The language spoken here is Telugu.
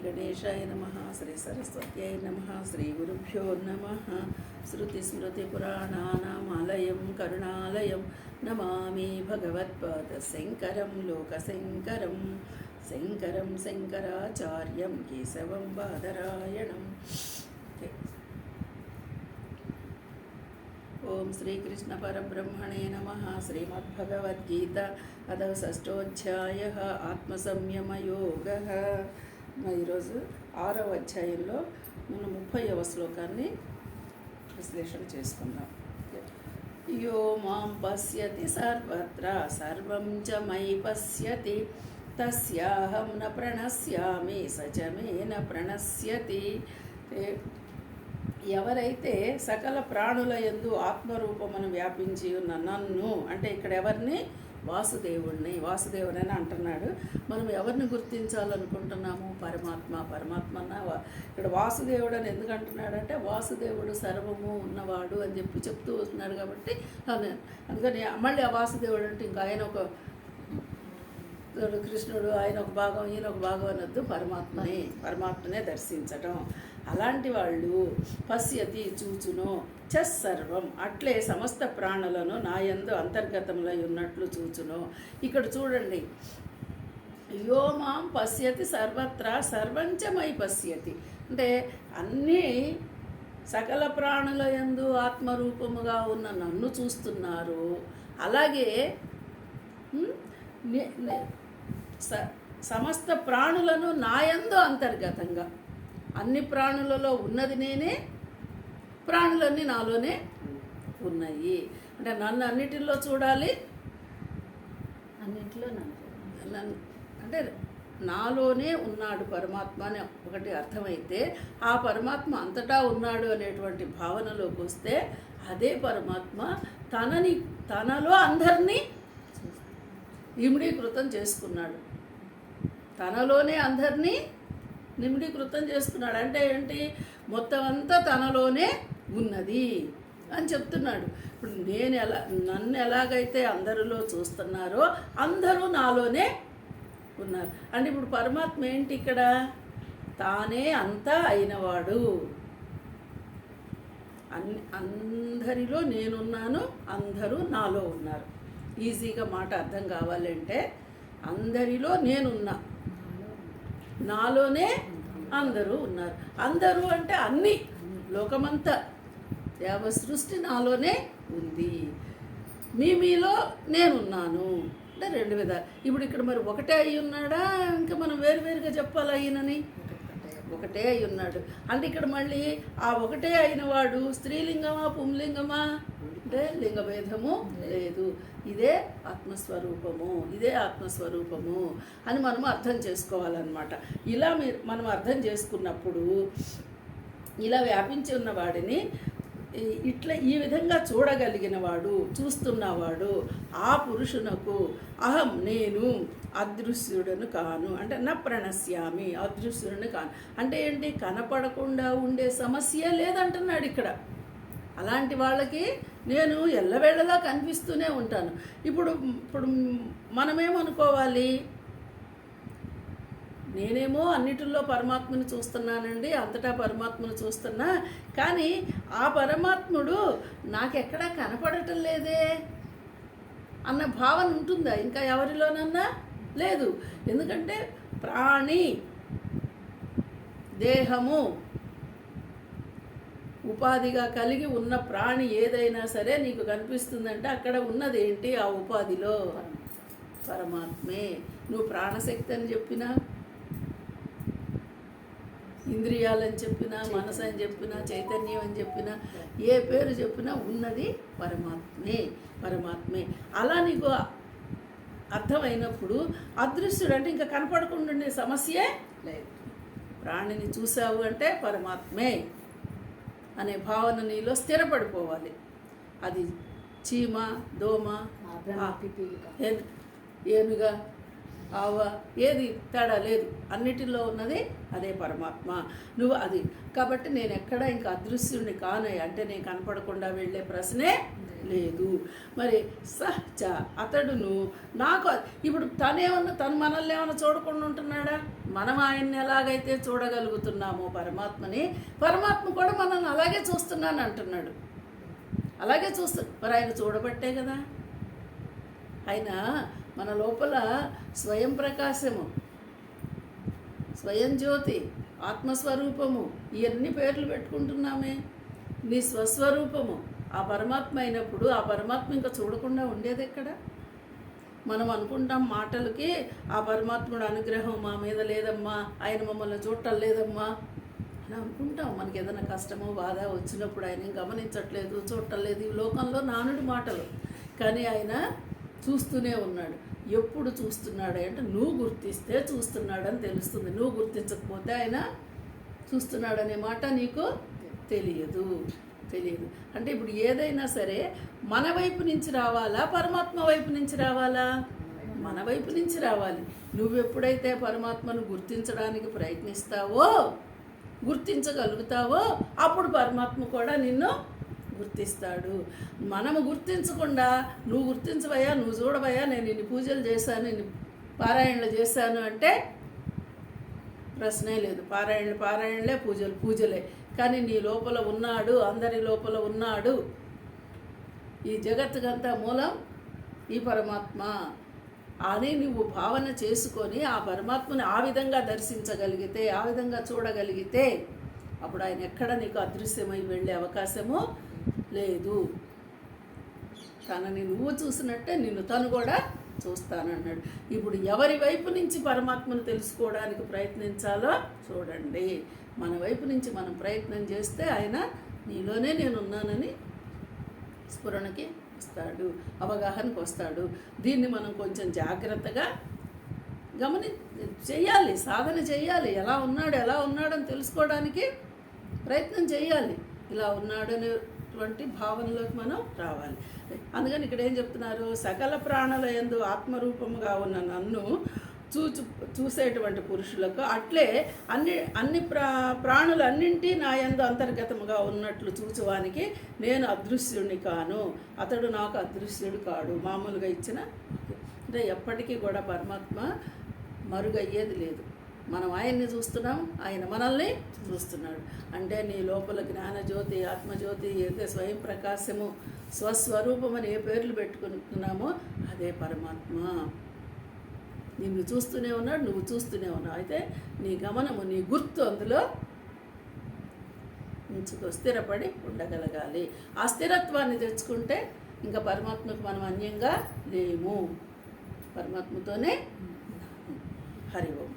गणेशाय नमः श्री सरस्वत्यै नमः श्री गुरुभ्यो नमः श्रुतिस्मृतिपुराणानामालयं करुणालयं नमामि भगवत्पादशङ्करं लोकशङ्करं शङ्करं शङ्कराचार्यं केशवं बादरायणम् ओम श्रीकृष्ण परब्रह्मणे नमः। श्रीमद्भगवद्गीता अदव षष्ठोध्यायः आत्मसंयमयोगः। ఈరోజు 6వ అధ్యాయంలో మనం 30వ శ్లోకాన్ని విశ్లేషణ చేసుకుందాం. యో మాం పశ్యతి సర్వత్ర సర్వం చ మయి పశ్యతి తస్యాహం న ప్రణశ్యామి స చ మే న ప్రణశ్యతి. ఎవరైతే సకల ప్రాణుల యందు ఆత్మరూపమును వ్యాపించి ఉన్న నన్ను, అంటే ఇక్కడ ఎవరిని? వాసుదేవుడని అంటున్నాడు. మనం ఎవరిని గుర్తించాలనుకుంటున్నాము? పరమాత్మ ఇక్కడ వాసుదేవుడు అని ఎందుకు అంటున్నాడంటే వాసుదేవుడు సర్వము ఉన్నవాడు అని చెప్తూ వస్తున్నాడు కాబట్టి అందుకని మళ్ళీ ఆ వాసుదేవుడు అంటే ఇంకా ఆయన ఒక కృష్ణుడు, ఆయన ఒక భాగం ఈయన ఒక భాగం అనొద్దు, పరమాత్మనే దర్శించటం. అలాంటి వాళ్ళు పశ్యతి చూచును సర్వం, అట్లే సమస్త ప్రాణులను నాయందు అంతర్గతములై ఉన్నట్లు చూచును. ఇక్కడ చూడండి, యో మాం పశ్యతి సర్వత్ర సర్వంచమై పశ్యతి అంటే అన్నీ సకల ప్రాణుల యందు ఆత్మరూపముగా ఉన్న నన్ను చూస్తున్నారు. అలాగే సమస్త ప్రాణులను నాయందు అంతర్గతంగా, అన్ని ప్రాణులలో ఉన్నది నేనే, ప్రాణులన్నీ నాలోనే ఉన్నాయి. అంటే నన్ను అన్నిటిలో చూడాలి, అన్నింటిలో నన్ను అంటే నాలోనే ఉన్నాడు పరమాత్మ అని ఒకటి అర్థమైతే, ఆ పరమాత్మ అంతటా ఉన్నాడు అనేటువంటి భావనలోకి వస్తే అదే పరమాత్మ తనలో అందరినీ ఇమిడీకృతం చేసుకున్నాడు. తనలోనే అందరినీ నిమిడీకృతం చేసుకున్నాడు. అంటే ఏంటి? మొత్తం అంతా తనలోనే ఉన్నది అని చెప్తున్నాడు. ఇప్పుడు నన్ను ఎలాగైతే అందరిలో చూస్తున్నారో అందరూ నాలోనే ఉన్నారు. అంటే ఇప్పుడు పరమాత్మ ఏంటి? ఇక్కడ తానే అంతా అయినవాడు. అందరిలో నేనున్నాను, అందరూ నాలో ఉన్నారు. ఈజీగా మాట అర్థం కావాలంటే అందరిలో నేనున్నా, నాలోనే అందరూ ఉన్నారు. అందరూ అంటే అన్ని, లోకమంతా, దేవ సృష్టి నాలోనే ఉంది. మీలో నేనున్నాను అంటే రెండు విధాలు. ఇప్పుడు ఇక్కడ మరి ఒకటే అయి ఉన్నాడా? ఇంకా మనం వేరువేరుగా చెప్పాలి. అయినని ఒకటే అయి ఉన్నాడు అంటే ఇక్కడ మళ్ళీ ఆ ఒకటే అయినవాడు స్త్రీలింగమా పుంలింగమా అంటే లింగభేదము లేదు. ఇదే ఆత్మస్వరూపము అని మనం అర్థం చేసుకోవాలన్నమాట. ఇలా మనం అర్థం చేసుకున్నప్పుడు ఇలా వ్యాపించి ఉన్నవాడిని ఈ విధంగా చూడగలిగినవాడు, చూస్తున్నవాడు, ఆ పురుషునకు అహం నేను అదృశ్యుడను కాను అంటే నా ప్రణశ్యామి, అదృశ్యుడను కాను అంటే ఏంటి? కనపడకుండా ఉండే సమస్య లేదంటున్నాడు ఇక్కడ. అలాంటి వాళ్ళకి నేను ఎల్లవేళలా కనిపిస్తూనే ఉంటాను. ఇప్పుడు మనమేమనుకోవాలి? నేనేమో అన్నిటిలో పరమాత్మను చూస్తున్నానండి, అంతటా పరమాత్మను చూస్తున్నా, కానీ ఆ పరమాత్ముడు నాకెక్కడా కనపడటం లేదే అన్న భావన ఉంటుందా ఇంకా ఎవరిలోనన్నా? లేదు. ఎందుకంటే ప్రాణి, దేహము ఉపాధిగా కలిగి ఉన్న ప్రాణి ఏదైనా సరే నీకు కనిపిస్తుందంటే అక్కడ ఉన్నది ఏంటి? ఆ ఉపాధిలో పరమాత్మే. నువ్వు ప్రాణశక్తి అని చెప్పినా, ఇంద్రియాలని చెప్పినా, మనసు అని చెప్పినా, చైతన్యం అని చెప్పినా, ఏ పేరు చెప్పినా ఉన్నది పరమాత్మే. అలా నీకు అర్థమైనప్పుడు అదృశ్యుడు అంటే ఇంకా కనపడకుండా ఉండే సమస్యే లేదు. ప్రాణిని చూసావు అంటే పరమాత్మే అనే భావన నీలో స్థిరపడిపోవాలి. అది చీమ, దోమ, ఏనుగా, ఆవ ఏది తేడా లేదు, అన్నిటిలో ఉన్నది అదే పరమాత్మ. నువ్వు అది కాబట్టి నేను ఎక్కడ ఇంకా అదృశ్యుడిని కానయ్య అంటే నేను కనపడకుండా వెళ్ళే ప్రశ్నే లేదు. మరి అతడును నాకు ఇప్పుడు తను మనల్ని ఏమైనా చూడకుండా ఉంటున్నాడా? మనం ఆయన్ని ఎలాగైతే చూడగలుగుతున్నామో పరమాత్మని, పరమాత్మ కూడా మనల్ని అలాగే చూస్తున్నాను అంటున్నాడు. అలాగే మరి ఆయన చూడబట్టే కదా. ఆయన మన లోపల స్వయం ప్రకాశము, స్వయం జ్యోతి, ఆత్మస్వరూపము, ఇవన్నీ పేర్లు పెట్టుకుంటున్నామే. నీ స్వస్వరూపము ఆ పరమాత్మ అయినప్పుడు ఆ పరమాత్మ ఇంకా చూడకుండా ఉండేది ఎక్కడ? మనం అనుకుంటాం మాటలకి, ఆ పరమాత్ముడు అనుగ్రహం మా మీద లేదమ్మా, ఆయన మమ్మల్ని చూడటం లేదమ్మా అని అనుకుంటాం. మనకి ఏదైనా కష్టమో బాధ వచ్చినప్పుడు ఆయన గమనించట్లేదు, చూడటం లేదు, ఈ లోకంలో నానుడి మాటలు. కానీ ఆయన చూస్తూనే ఉన్నాడు. ఎప్పుడు చూస్తున్నాడు అంటే నువ్వు గుర్తిస్తే చూస్తున్నాడని తెలుస్తుంది. నువ్వు గుర్తించకపోతే ఆయన చూస్తున్నాడనే మాట నీకు తెలియదు. అంటే ఇప్పుడు ఏదైనా సరే మన వైపు నుంచి రావాలా, పరమాత్మ వైపు నుంచి రావాలా? మన వైపు నుంచి రావాలి. నువ్వు ఎప్పుడైతే పరమాత్మను గుర్తించడానికి ప్రయత్నిస్తావో, గుర్తించగలుగుతావో, అప్పుడు పరమాత్మ కూడా నిన్ను గుర్తిస్తాడు. మనము గుర్తించకుండా నువ్వు గుర్తించవయ్యా, నువ్వు చూడవయ్యా, నేను ఇన్ని పూజలు చేశాను, ఇన్ని పారాయణలు చేశాను అంటే ప్రశ్నే లేదు. పారాయణలే, పూజలే. కానీ నీ లోపల ఉన్నాడు, అందరి లోపల ఉన్నాడు. ఈ జగత్తుకంతా మూలం ఈ పరమాత్మ అని నువ్వు భావన చేసుకొని ఆ పరమాత్మని ఆ విధంగా దర్శించగలిగితే, ఆ విధంగా చూడగలిగితే అప్పుడు ఆయన ఎక్కడ నీకు అదృశ్యమై వెళ్ళే అవకాశము లేదు. తనని నువ్వు చూసినట్టే నిన్ను తను కూడా చూస్తానన్నాడు. ఇప్పుడు ఎవరి వైపు నుంచి పరమాత్మను తెలుసుకోవడానికి ప్రయత్నించాలో చూడండి. మన వైపు నుంచి మనం ప్రయత్నం చేస్తే ఆయన నీలోనే నేనున్నానని స్ఫురణకి వస్తాడు, అవగాహనకు వస్తాడు. దీన్ని మనం కొంచెం జాగ్రత్తగా చెయ్యాలి, సాధన చెయ్యాలి. ఎలా ఉన్నాడని తెలుసుకోవడానికి ప్రయత్నం చేయాలి. ఇలా ఉన్నాడనేటువంటి భావనలోకి మనం రావాలి. అందుకని ఇక్కడ ఏం చెప్తున్నారు? సకల ప్రాణుల యందు ఆత్మరూపముగా ఉన్న నన్ను చూసేటువంటి పురుషులకు అట్లే అన్ని ప్రాణులన్నింటి నా యందు అంతర్గతముగా ఉన్నట్లు చూచువానికి నేను అదృశ్యుడిని కాను, అతడు నాకు అదృశ్యుడు కాడు. మామూలుగా ఇచ్చిన అంటే ఎప్పటికీ కూడా పరమాత్మ మరుగయ్యేది లేదు. మనం ఆయన్ని చూస్తున్నాం, ఆయన మనల్ని చూస్తున్నాడు. అంటే నీ లోపల జ్ఞానజ్యోతి, ఆత్మజ్యోతి, ఏదైతే స్వయం ప్రకాశము, స్వస్వరూపం అని ఏ పేర్లు పెట్టుకుంటున్నామో అదే పరమాత్మ. నిన్ను చూస్తూనే ఉన్నాడు, నువ్వు చూస్తూనే ఉన్నావు. అయితే నీ గమనము, నీ గుర్తు అందులో ఉంచుకో, స్థిరపడి ఉండగలగాలి. ఆ స్థిరత్వాన్ని తెచ్చుకుంటే ఇంకా పరమాత్మకు మనం అన్యంగా లేము, పరమాత్మతోనే. హరి ఓం.